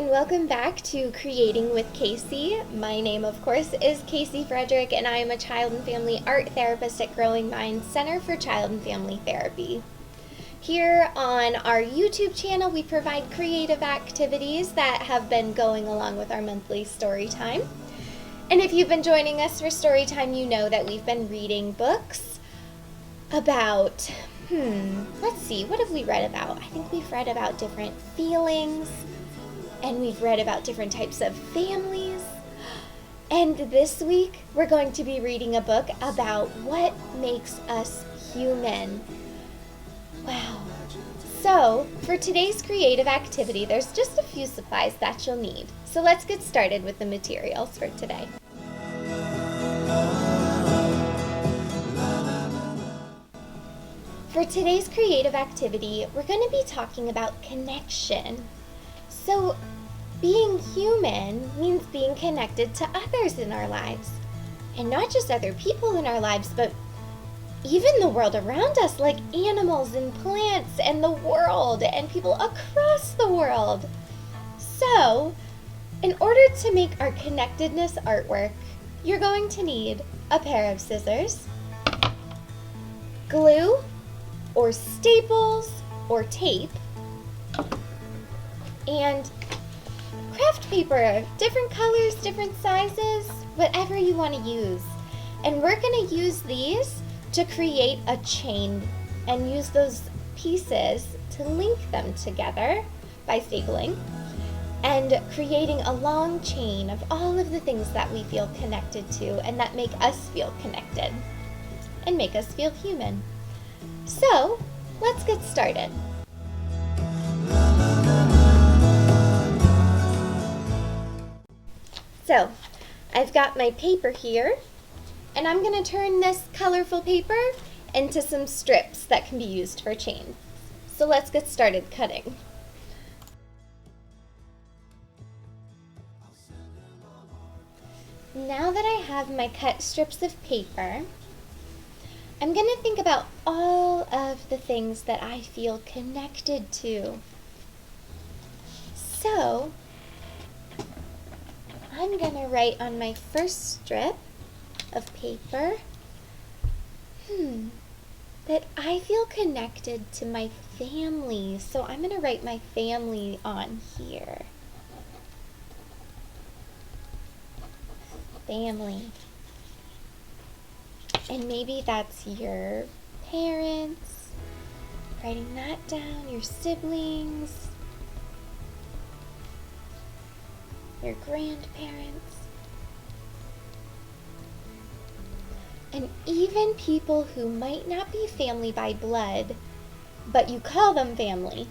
and welcome back to Creating with Casey. My name, of course, is Casey Frederick, and I am a child and family art therapist at Growing Minds Center for Child and Family Therapy. Here on our YouTube channel, we provide creative activities that have been going along with our monthly story time. And if you've been joining us for story time, you know that we've been reading books about, let's see, what have we read about? I think we've read about different feelings, and we've read about different types of families. And this week, we're going to be reading a book about what makes us human. Wow. So, for today's creative activity, there's just a few supplies that you'll need. So let's get started with the materials for today. For today's creative activity, we're going to be talking about connection. So, being human means being connected to others in our lives. And not just other people in our lives, but even the world around us, like animals and plants and the world and people across the world. So, in order to make our connectedness artwork, you're going to need a pair of scissors, glue, or staples, or tape, and craft paper, different colors, different sizes, whatever you want to use. And we're going to use these to create a chain and use those pieces to link them together by stapling and creating a long chain of all of the things that we feel connected to and that make us feel connected and make us feel human. So, let's get started. So, I've got my paper here, and I'm going to turn this colorful paper into some strips that can be used for chains. So let's get started cutting. Now that I have my cut strips of paper, I'm going to think about all of the things that I feel connected to. So, I'm going to write on my first strip of paper, that I feel connected to my family. So I'm going to write my family on here. Family. And maybe that's your parents, writing that down, your siblings, your grandparents, and even people who might not be family by blood, but you call them family.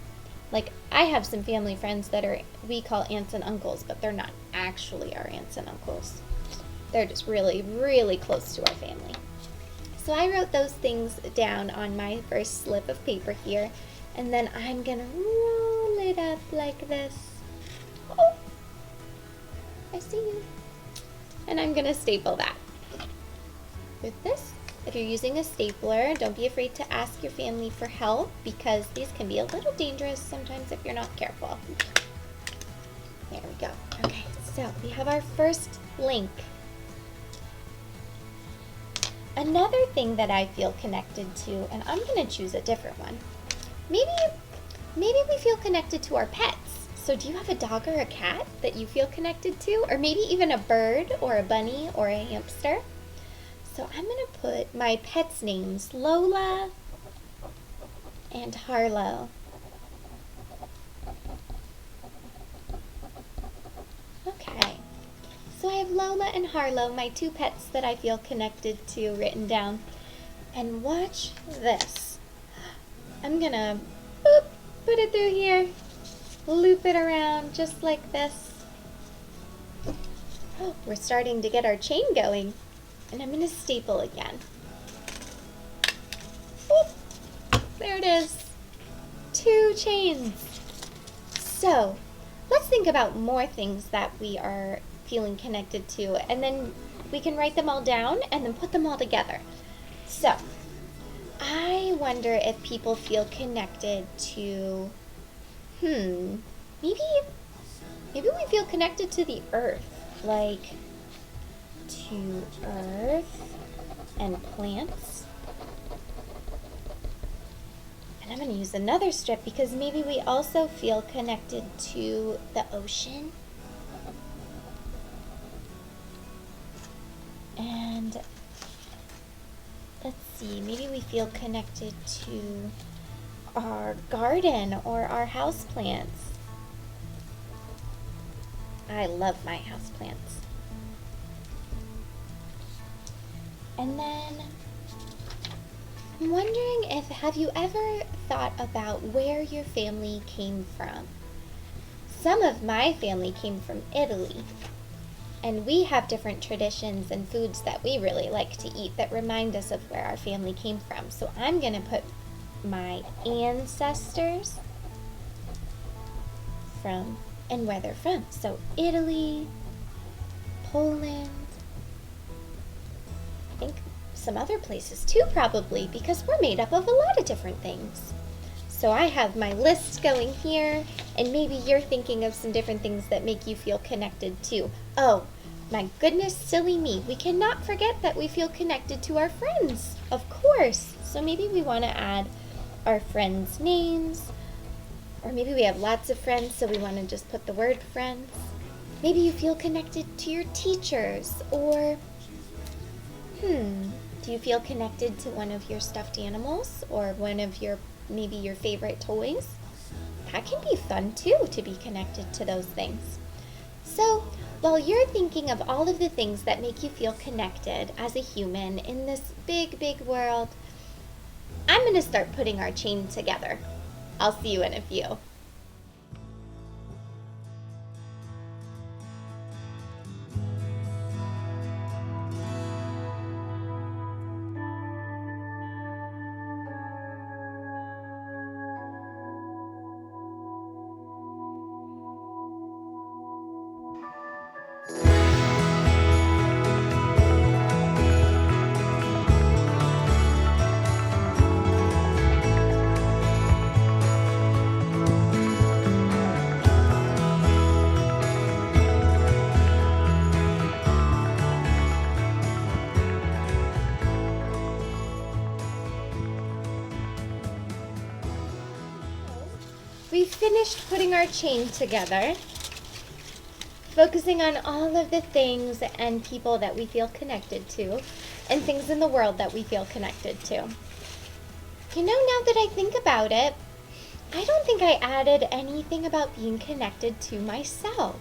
Like, I have some family friends that we call aunts and uncles, but they're not actually our aunts and uncles. They're just really, really close to our family. So I wrote those things down on my first slip of paper here, and then I'm gonna roll it up like this. Oh, I see you. And I'm gonna staple that with this. If you're using a stapler, don't be afraid to ask your family for help, because these can be a little dangerous sometimes if you're not careful. There we go. Okay, so we have our first link. Another thing that I feel connected to, and I'm going to choose a different one. Maybe we feel connected to our pets. So do you have a dog or a cat that you feel connected to? Or maybe even a bird or a bunny or a hamster? So I'm going to put my pets' names, Lola and Harlow. Okay. So I have Lola and Harlow, my two pets that I feel connected to, written down. And watch this. I'm gonna put it through here, loop it around just like this. Oh, we're starting to get our chain going. And I'm gonna staple again. There it is. 2 chains. So, let's think about more things that we are feeling connected to, and then we can write them all down and then put them all together. So, I wonder if people feel connected to, maybe Maybe we feel connected to the earth, like to earth and plants. And I'm going to use another strip because maybe we also feel connected to the ocean. And let's see, maybe we feel connected to our garden or our houseplants. I love my houseplants. And then I'm wondering have you ever thought about where your family came from? Some of my family came from Italy, and we have different traditions and foods that we really like to eat that remind us of where our family came from. So I'm going to put my ancestors from and where they're from. So Italy, Poland, I think some other places too probably, because we're made up of a lot of different things. So I have my list going here, and maybe you're thinking of some different things that make you feel connected too. Oh, my goodness, silly me. We cannot forget that we feel connected to our friends, of course. So maybe we want to add our friends' names, or maybe we have lots of friends, so we want to just put the word friends. Maybe you feel connected to your teachers, or, do you feel connected to one of your stuffed animals, or one of maybe your favorite toys? That can be fun too, to be connected to those things. So, while you're thinking of all of the things that make you feel connected as a human in this big, big world, I'm going to start putting our chain together. I'll see you in a few. We finished putting our chain together, focusing on all of the things and people that we feel connected to, and things in the world that we feel connected to. You know, now that I think about it, I don't think I added anything about being connected to myself.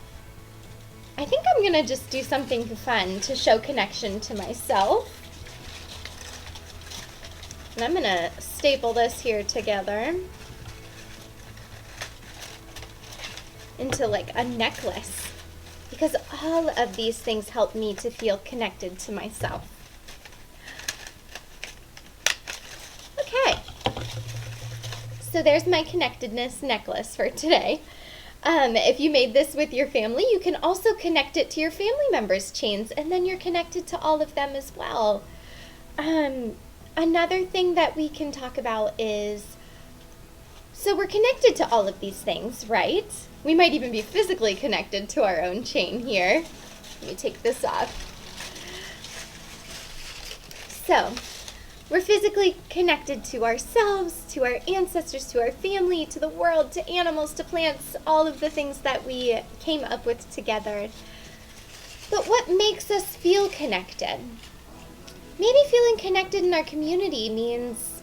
I think I'm going to just do something fun to show connection to myself. And I'm going to staple this here together into like a necklace, because all of these things help me to feel connected to myself. Okay, so there's my connectedness necklace for today. If you made this with your family, you can also connect it to your family members' chains, and then you're connected to all of them as well. Another thing that we can talk about is, so we're connected to all of these things, right? We might even be physically connected to our own chain here. Let me take this off. So, we're physically connected to ourselves, to our ancestors, to our family, to the world, to animals, to plants, all of the things that we came up with together. But what makes us feel connected? Maybe feeling connected in our community means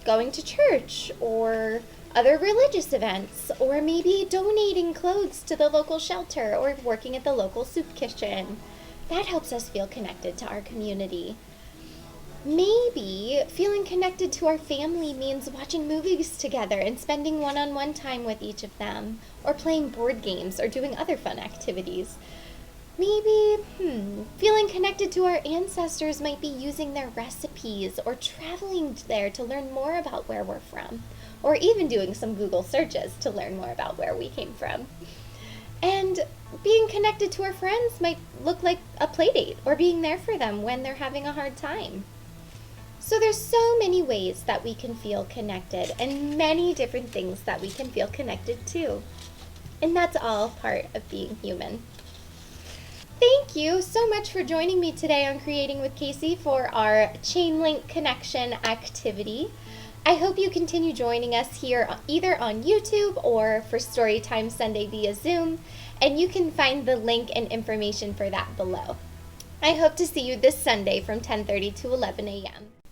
going to church or other religious events, or maybe donating clothes to the local shelter or working at the local soup kitchen. That helps us feel connected to our community. Maybe feeling connected to our family means watching movies together and spending one-on-one time with each of them, or playing board games or doing other fun activities. Maybe, feeling connected to our ancestors might be using their recipes or traveling there to learn more about where we're from, or even doing some Google searches to learn more about where we came from. And being connected to our friends might look like a play date or being there for them when they're having a hard time. So there's so many ways that we can feel connected, and many different things that we can feel connected to. And that's all part of being human. Thank you so much for joining me today on Creating with Casey for our chain link connection activity. I hope you continue joining us here either on YouTube or for Storytime Sunday via Zoom, and you can find the link and information for that below. I hope to see you this Sunday from 10:30 to 11 a.m.